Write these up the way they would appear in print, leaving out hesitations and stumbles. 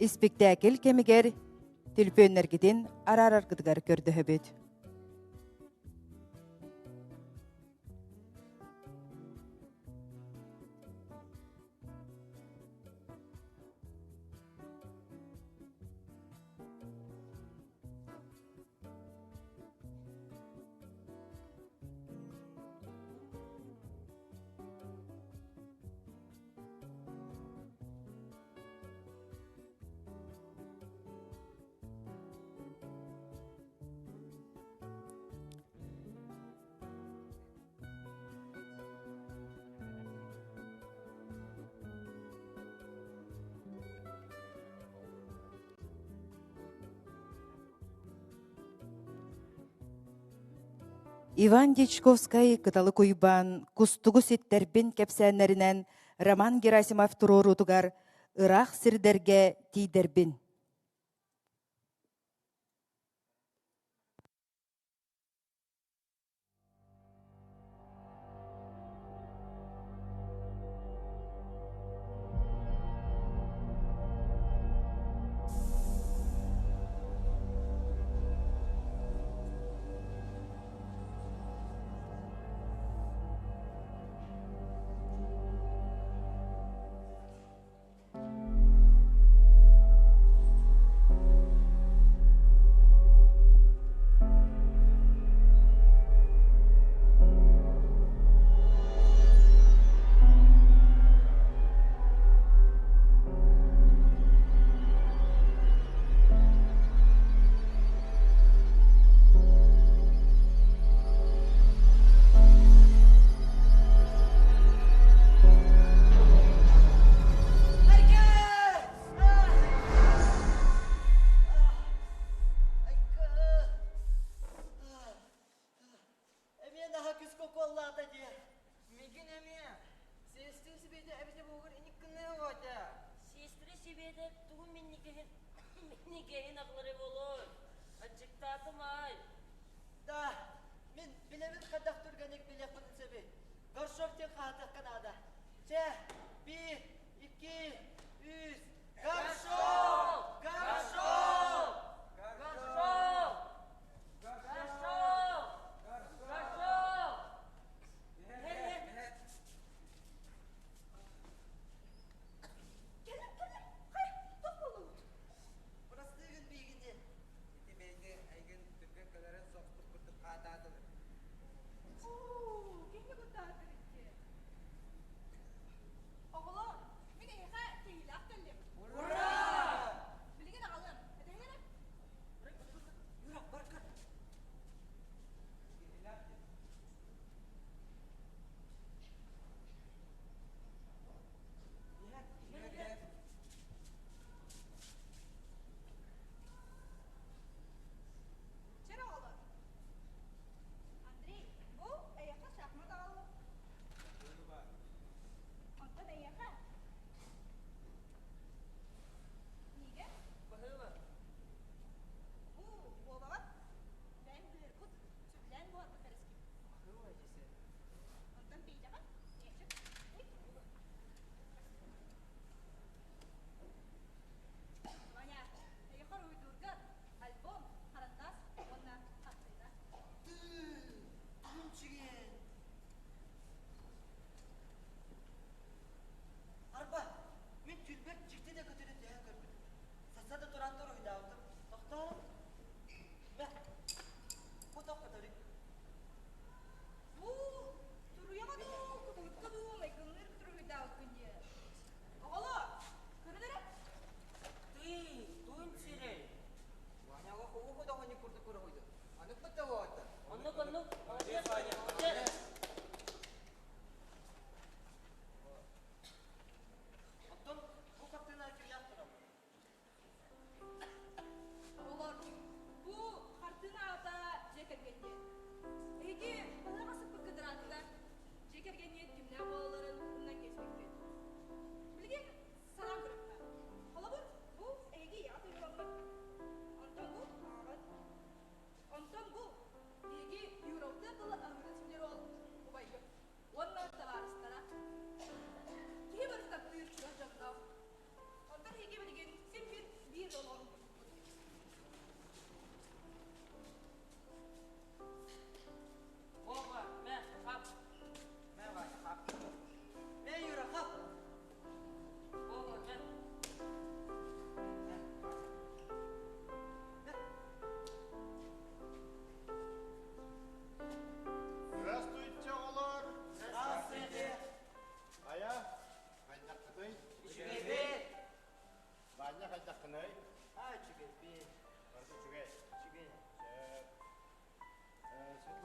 спектакль кемигер телефоннергиден арараргыдыгар көрдөһөбүт. Иван Дичковскай кыталы куйбан кустугу сеттербин кепсәннәринен Роман Герасимов турорутугар ырах сирдерге тидербин.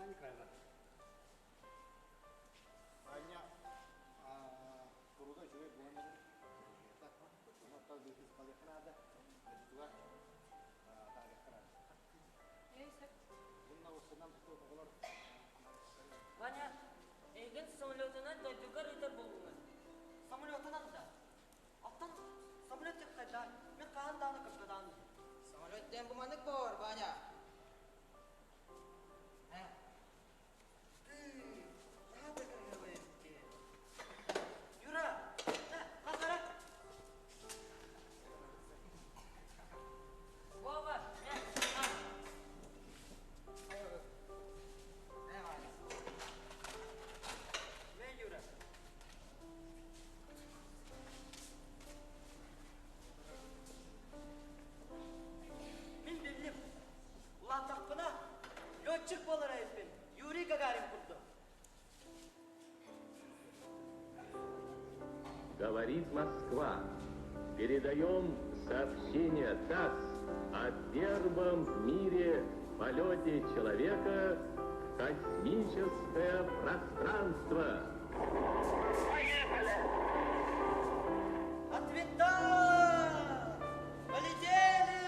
механикалар. Аня куруда жүре буандар. Так, мата дефис калехнада. Туга тарихтар. Ейсек. Bundan o sınav tutuyorlar. Ваня, егін самолетынан дойдуға рейдер болуңыз. Самолетынан да. Аттан самолет деп қайда, мен қағанданы көпкадан. Самолеттен бұманық бар, Ваня. Юра, қағара. Вова, мен Юра. Мен білдім. Латақпына летчик болар айыппен. Юрий Гагарин құрды. Говорит Москва. Передаем сообщение ТАСС о первом в мире полете человека в космическое пространство. Ответа! Полетели!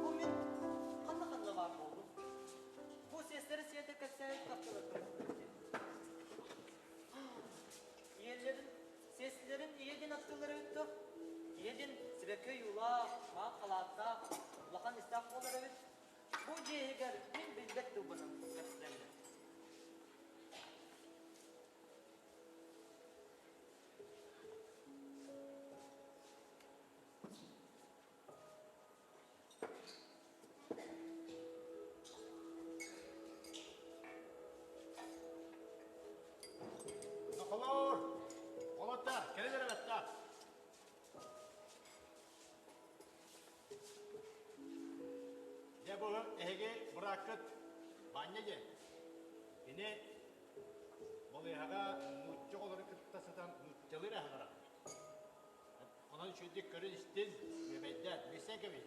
Bu men qanday var oldu? Bu sesleri siyete kaçsayıp kaptılar. Yerlerin, seslerin iyedin attıları öttü. Iyedin sibeke yula, ma kalatta, lakan istaf olar evet. Bu cehigar min bilbettu bunun seslerini. Nakolor. Olata, kereler evet. Ya bu ehege bırakıt banyacı. Yine Bolyaga nutçuk olarak kıttasıdan nutçalı rahlara. Onun şöyle körün istin ve bedden bilsen gibi.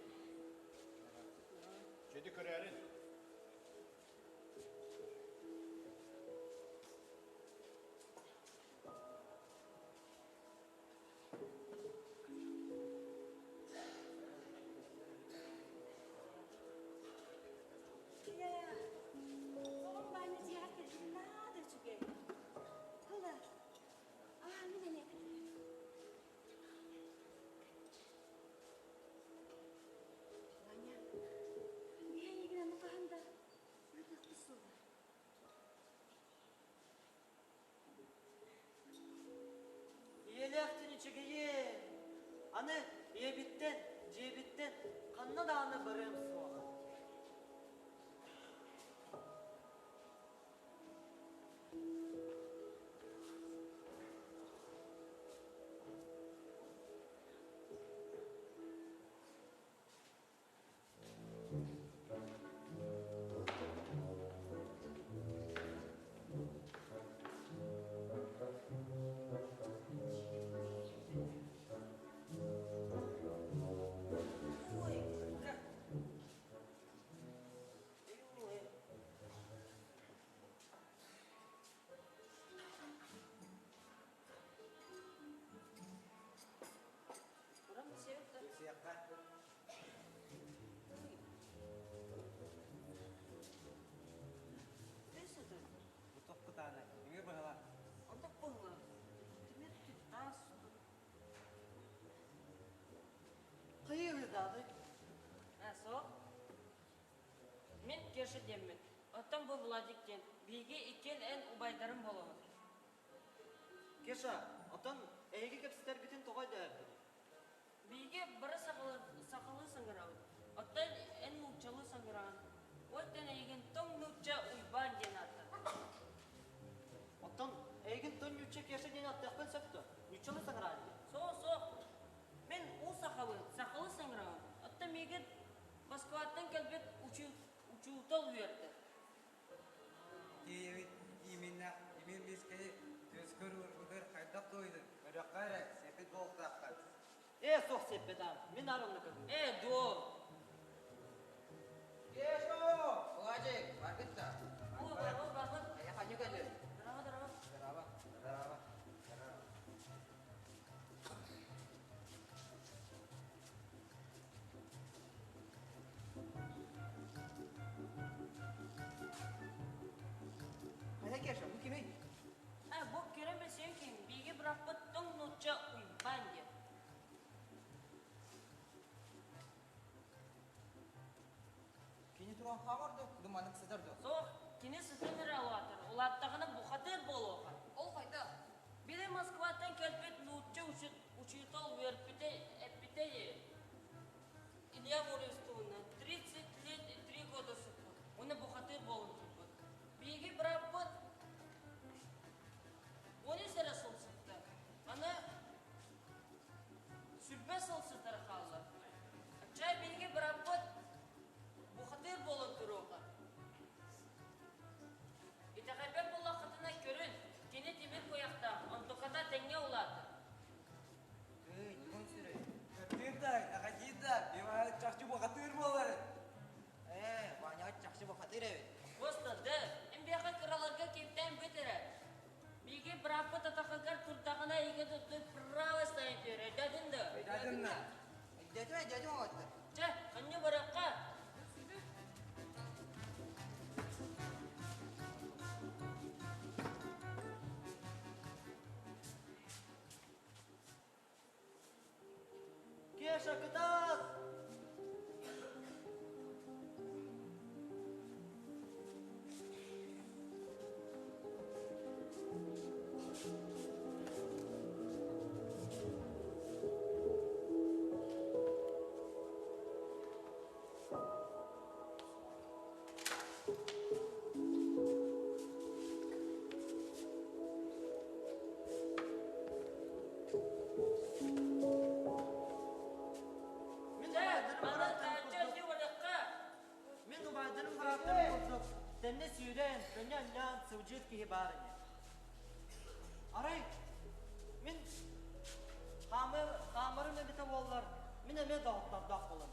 Şöyle körüyerin. Ya, tolong banyak ziyaret ke nada juga. Hala, ini nih. Banyak. Dia yang kena makan dah. Nanti kesel. Iyelektin içigeyi. Anı yebitten, cebitten, kanına da anı barım soğan. Buram siap dah. Siap, Kak. Neyse dah. Butuh kutana. Ini bahwa Untuk bunga. Demir tutas. Hayır dadı. Asо. Мен керші деммін. Оттан бұл Владиктен. Биге икен ән убайдарым болуы. Керша, оттан әйге кепсітер бітін тоғай да әбді. Биге бірі сақалы сыңғырауы. Оттан ән ұлчалы сыңғырауын. Ой, Sok seppetam. Min arımını kırdım. До. Kesho! Wajib, market ta. Барбат. Ayah kanyu kan je. Дарава. Daraba, daraba. Ayah kesho, mungkin ni. Бу кереме сенкин. Биге браппыт тон нуча уйбанье. Kini turun hamar da, dumanık sezer da. Соқ, кене сіздемер алуатыр. Улаттағына бұқатыр болуға. Ол қайда? Биде Москваттан келпет нуча учитал верпите эпитее. Илья Морестовна, 30 лет и 3 года сыпы. Оны бұқатыр болуын тұрбыт. Биге браппыт. Оны сәрі сол сыпты. Ана сүрбе сол сыптар қалды. Чай биге браппыт. Бұқатыр болуын тұруға. Итақайбен бұл ақытына көрін. Кені тебет қояқта, антықата тәңе ұлады. Ey, duman sürü. Tidak, akan tidak. Dia cakap bakatır bollar. Banyak cakşı bu hatır evet. Господи, әмбияға кыраларға кептен бітірі. Биге брапы татақығар тұртағына егі тұтты право стайын көрі. Дәдінді. Dadın na. Jadi mau attı. Ча, қанне бараққа. Kesha kıtas. Ана тәчәлді бараққа. Min numaradının karakteri bozuk. Denne süren, denne anyan, sıvcıt ki hibarını. Aray, min hamarım ne bite bollar, min eme dağıtlar dağ bolam.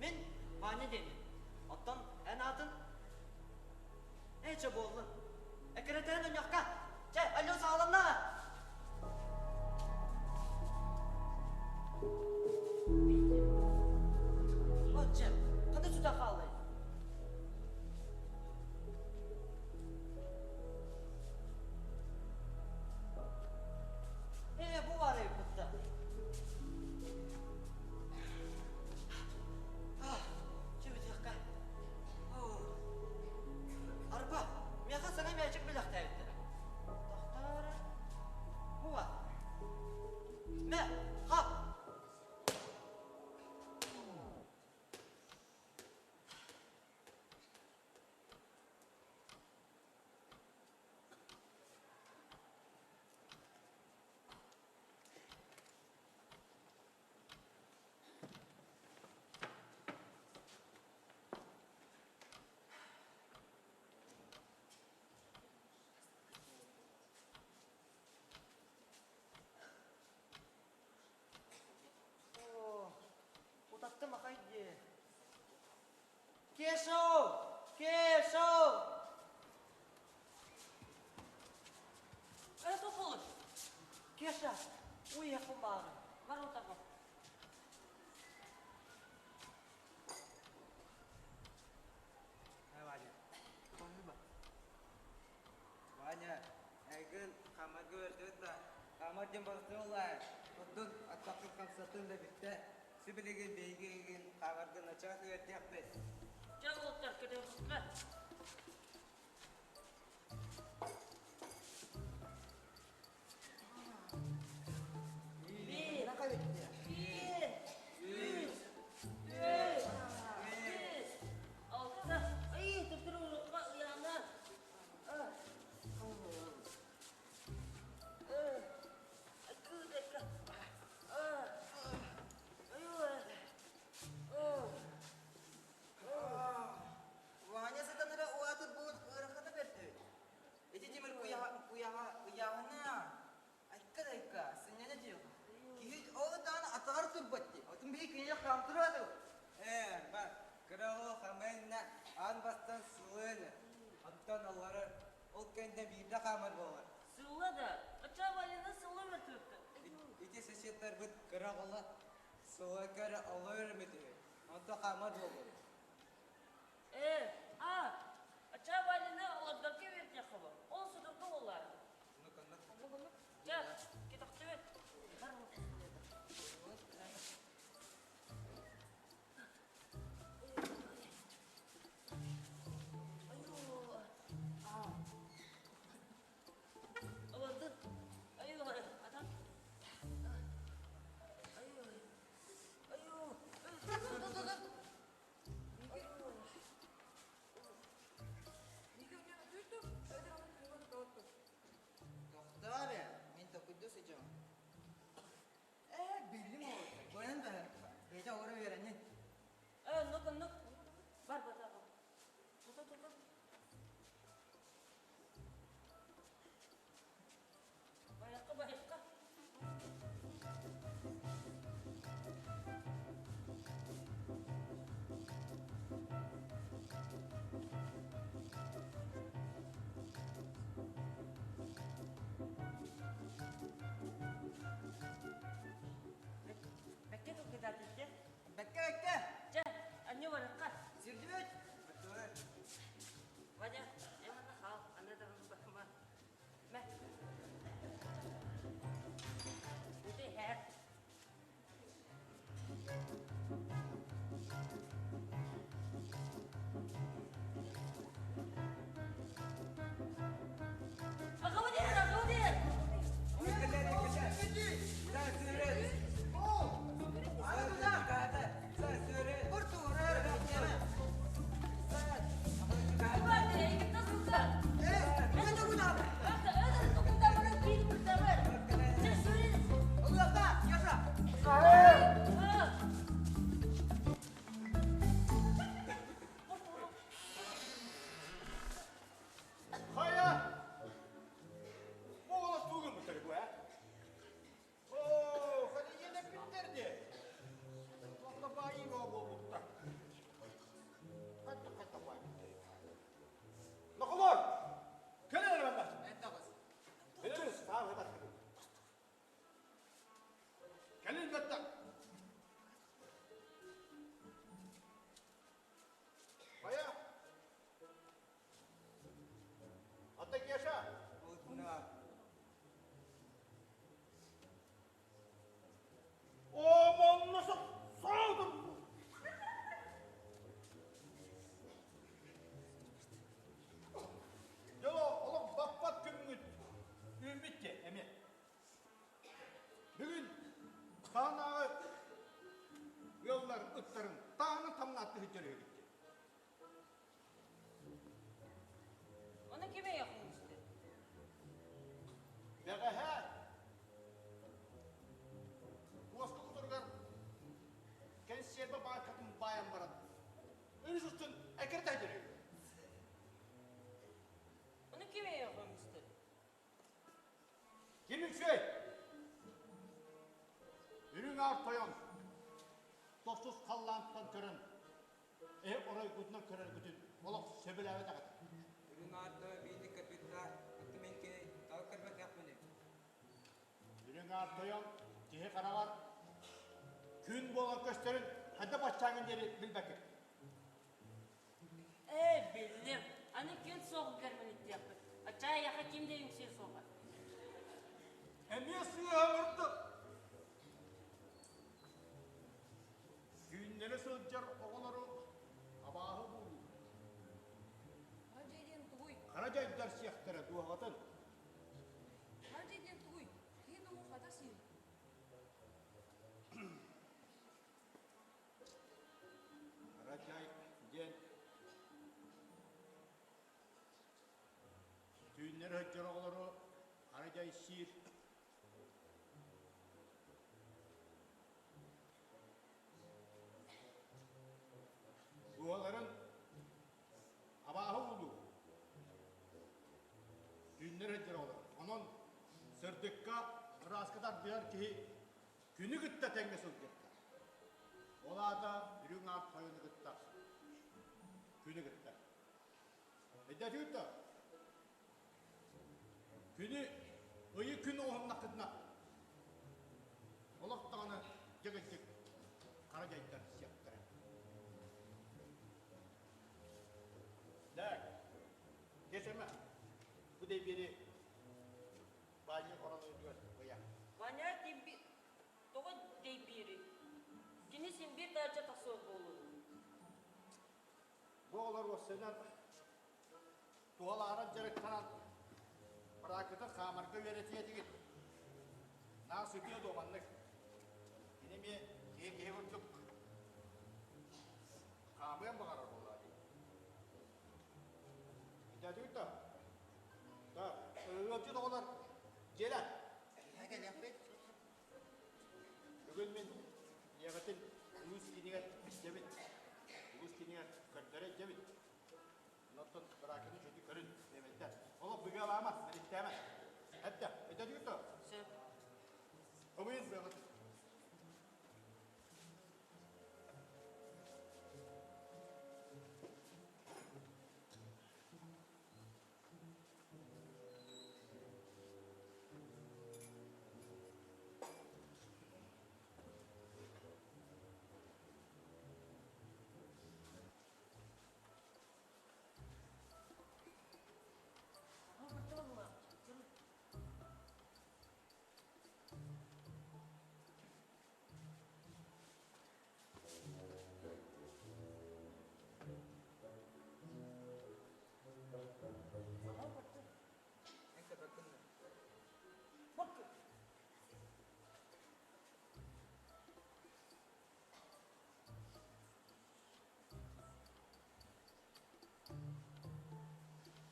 Min hani demin, attan en adın, nece bollun. Ekreterin önyakka, alo sağlamla. Hocam, kada sudah kaldı. Bu var ya kutta. Çevir yakka. Arpa, miyaka sana miyacık bir lakta etti. Doktor, bu var. Me, hap. Utattı makaydı. Kesho! Kesho! Это полы. Kesha! Uyuyakın bari. Бар отаға. Ha banyak. Banyak. Egun kamar gördü da. Kamar jam barıştılar. Odun ataklı kamsatın da bitti. Sibiligin beygin kamardan açak verdi yaptı. Жа болыптар көте бұққа. Ne kaybetti ya? Алты. Ай, тұптыр ұлыққа ұяна. Wahanya setan ada Итте бирде камар болар. Сылла да. Ача валина сылла бертөттө. Ити сесеттер бит кыра болар. Сула кыра алыр мете. Anta камар болар. Ача валина олардaki верте хабы. Ол судурду олар. Ja, get toch terug. Waarom? Doktor, min takuddu sejam. Belli mi oldu? Boyan da. Beca uğra verenin. Nuk. Var bakalım. Tut. Bayakka. Bekle tuh kita tiga. Bekle. Ja, anyu warkat. Sirdüt. Betul. Wajah, emang hal anda dalam bahasa. Meh. Itu head. Aku dia. Kaya! Oğlan tuğun bu tabi bu ha? Hadi yine bittirdi. Valla bayi var bu bulutta. Hatta bayi. Nakulur! Kelin benden. Geliriz. Tamam hadi. Kelin benden. Kaya! Hatta yaşa. Aman nasıl sağdır? Yalo oğlum bak günün gün bitti emin. Bugün tanağı yollar ıtların tağının tamına attı hücceliğe gitti. Onu kime yapmıştı? Bege he. Ulaşkı kuturgar. Kendisi yerbe bakatın bayan baran. Önüz üstün ekir tecrübe. Onu kime yapmıştı? Kimin şey? Ürün artayan. Dostuz kallantıdan körün. Orayı güdünden körün güdün. Olak sebileve de kadar. Ürün arttı, beyni kapitler. Atымен ki tavuk kırmak yapmadı. Ürün artayan. Cihe karalar. Gün bolan gösterin. Hadi başçağın deri bilbekir. Bildim. Hani gün soğuk görmeni yaptı. Açaya yaka kimde yüksek soğuk. Emiye suyu ağırdı. Günleri sılcar oğulları abahı buldu. Hacıydın tuğuy. Karaca ders yaktara duhatın. Hacıydın tuğuy. Hidu mu fatası. Karaca gen. Günleri hıccar oğulları Karaca şiir. Duaların abahı buldu. Günler hıccar oğulları. Onun sırdıkka raskıdan duyar ki günü gıtta tenge sıldıkta. Ola da ürün art koyunu gıtta. Günü gıtta. Edde tüyüttü. Күні ұйы күні оғымна қыдына. Олықтағаны жегілдік қара жайттар сияқтыры. Дәк, десеме, бұдай бері бәйін оран өйдігер бұя. Ваня демби... Тоғы дейбері. Кені сен бір дәрче тасуы болу. Бұғылар осынан туғаларын жарықтанан бұракыды қамырғы вереті етігін. Нағы сөтіне доманлық. Енеме кей өттік қамыған бағарар болады. Дәді өтті. Өтті доғылар желі. Бүгін мен еғітін ұлыс кенеген жебет. Ұлыс кенеген көрдері жебет. Ноттын бұракыны жөті көрін деметтер. Олы бүге аламас, мен иттемін. Әтті, дәді өтті. Сөп. Обыйыз еғітін.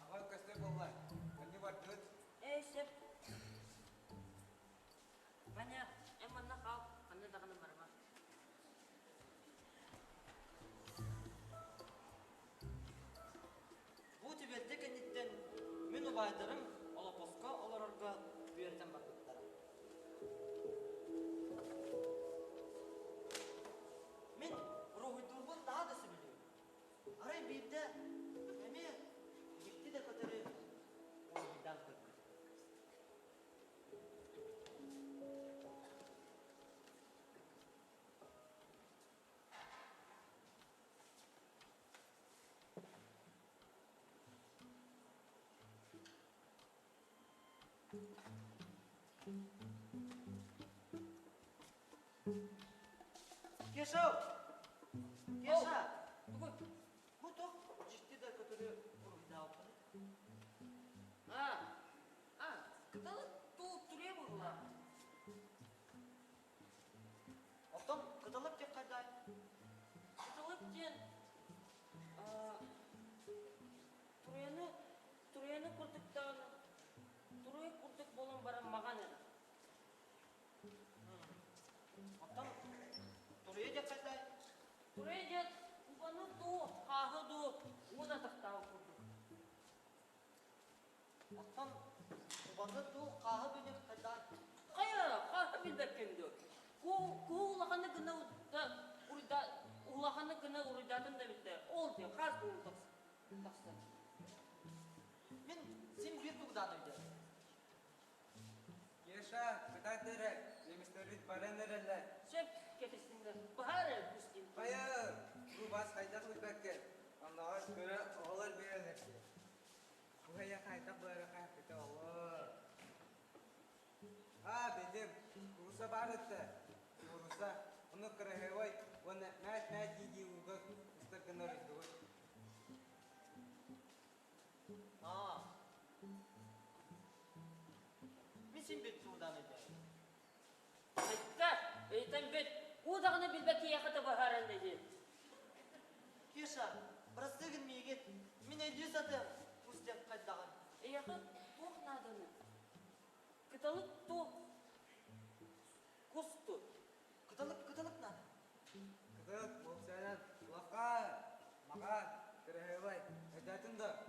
Ағай көсті болай. Өне бар дүт. Сөп. Ваня, әманна қал, қаны дағыны барма. Бұл тебелді кәнеттен мен ұбайдырым олапосқа оларарға бүйертен бақыттары. Мен рухидурбын daha da сөбілеу. Арай бейді әме екті де көтері ойдан көрді. Кешау! Кеша! Бүгін. Bu toq ciddi de kötülü vuruydu altını. Кыталы туып түре бұғыла. Оттан kıtılık tek kayday. Кытылып ден... Турияны күрдіктан... Турия күрдік болын барам маған еді. Оттан Turaya tek kayday. Турия ден ұбаны туып, қағы туып, ода тақтағы күрдік. Оттан ubanı tu kahı bölüm kayday. Қағы білбәккенді. Улағаны гына ұрыдатын да білді. Ол ден, қаз бұл тақсы. Мен sen bir tuğdan öyle. Кеша, кытай тәрі. Емістөріт баран әрәлі. Сөп кетесіңді. Бұхар әл күстен. Hayır, bu bas kaytak uybakke. Anlağa göre oğlar beğenir. Bu haya kaytak böyle kayakta olur. Dedim, kurusa barıttı. Kurusa, onu kırahevay, onu nət yedi uğuz, usta kınar idu. Men sen bir tuğdan öyle. Айтқа, өйтен бет. Удағыны білбәкі яқыты бұхар әл деді. Keşa, brastığın miyget. Men 50 satı устен kaydagan. Яқы тоқ надыны. Кыталық тоқ. Косту. Kıtılık na. Kıtık, bu senen lafka, maka, kırahevay. Edatın da,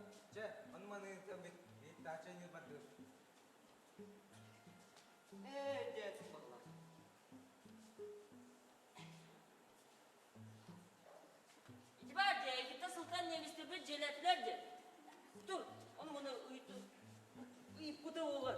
onu manıyıntın bir taçın yılmadı. Diyetim baklar. İtibar de, gitti sultan nemesті bir jeletler de. Dur, onu bunu uyup kutu olur.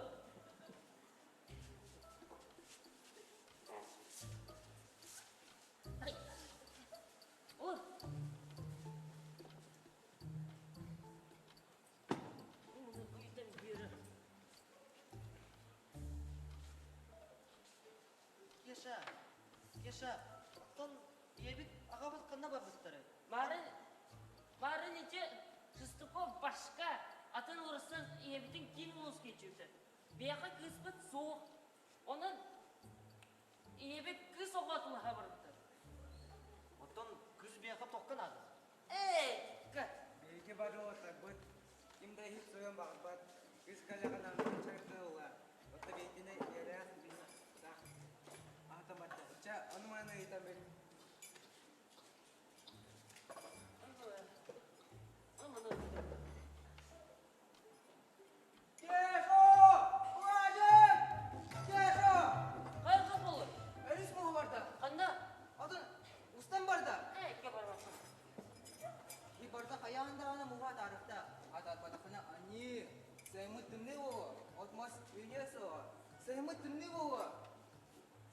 Кеша, тон ебит ағабыз қанна бар бұттары. Марын ете Шестуков башка атын ұрыстан ебітін кейін ұлыс кечуді. Бияқа кіспіт соқ. Оның ебі кіс оғатылы хабарықты. Оттон күз бияқа тоққан ады. Кәт! Бейге бары отак бұд. Имда хит соян бағыт. Күз қалаған амын чарты ола. Отта бейдіне ерәқ бейін сақ. Атаматта. Ча, оны маны етам бейін. Кешо! Уажым! Кешо! Қайғы болыр? Әліс мұғы барда? Қанда? Атын, ұстан барда? Ке бармасын. Барда қаяғында ана мұға тарыфта. Атат батақына ани. Сәймі түмне болу. Отмас үйгесі оға. Сәймі түмне болу.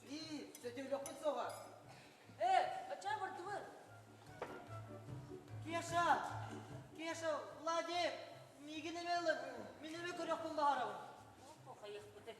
И, сәтеулі құт соға. Ача барды бар? Кеша, Владик, неге немелін? Мен неме көрек бұл бағарауын. Қайық бұды.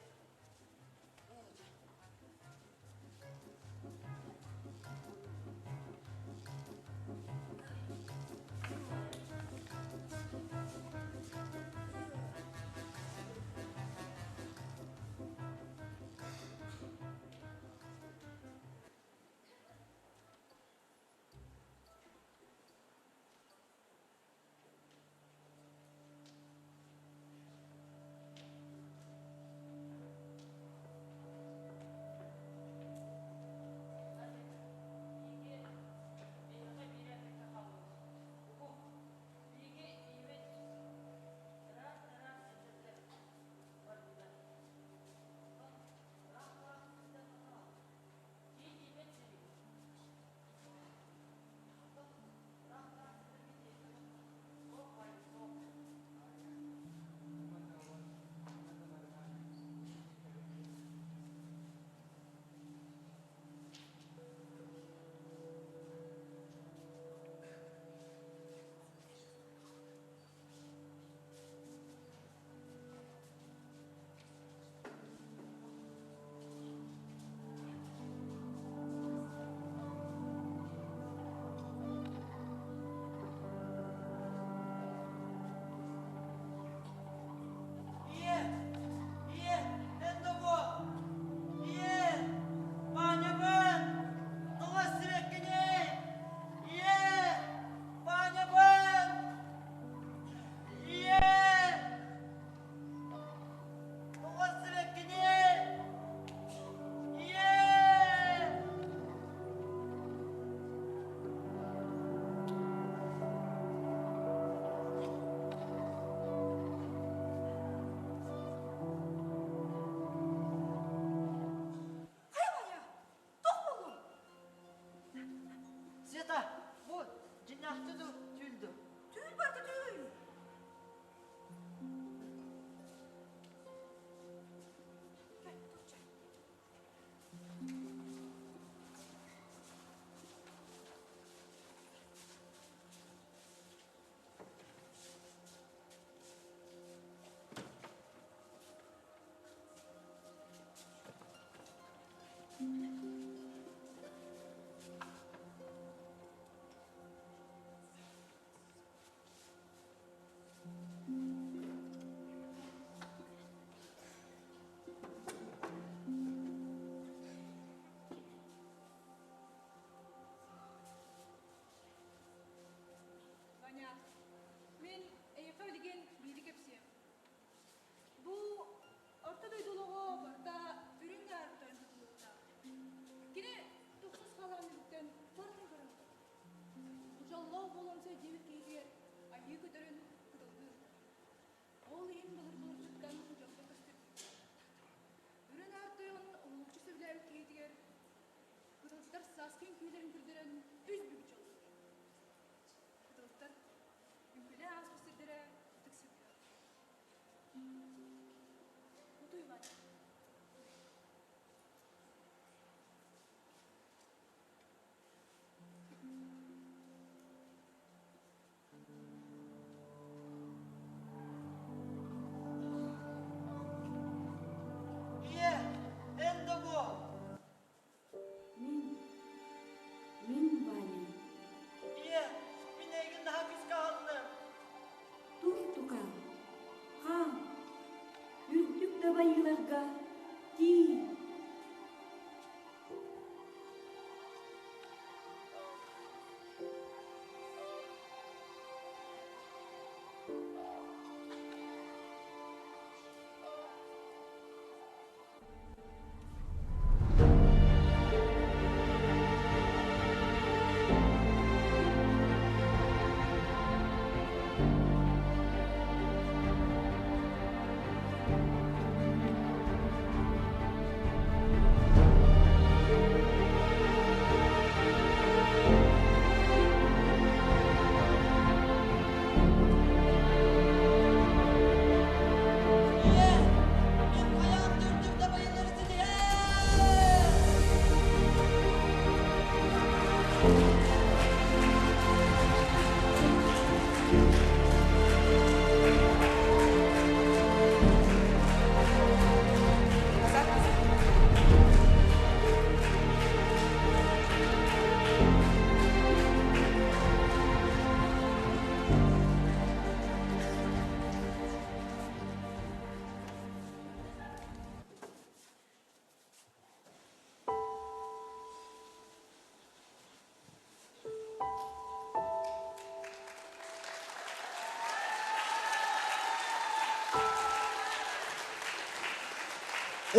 Саскен күйлерін күрдірен үз бүгіч olur. Кытылықтар үмкілі аз күсірдері түксірдері. Құты ұйған.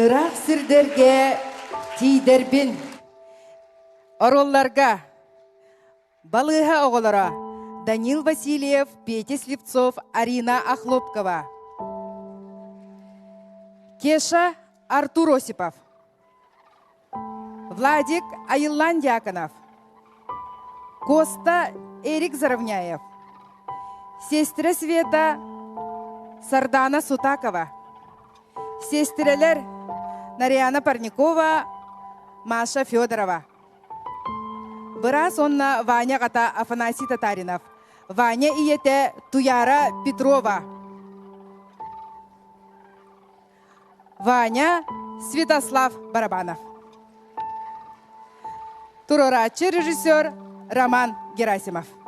ырақ сирдерге тийдербин. Оролларга балыха оголора Данил Васильев, Петя Сливцов, Арина Охлопкова. Кеша Артур Осипов. Владик Айыллан Дьяконов. Коста Эрик Заровняев. Сестра Света Сардана Сутакова. Сестрелер Нарияна Парникова, Маша Федорова. Бырас онна Ваня Гата Афанасий Татаринов. Ваня иете Туяра Петрова. Ваня Святослав Барабанов. Турорачы режиссер Роман Герасимов.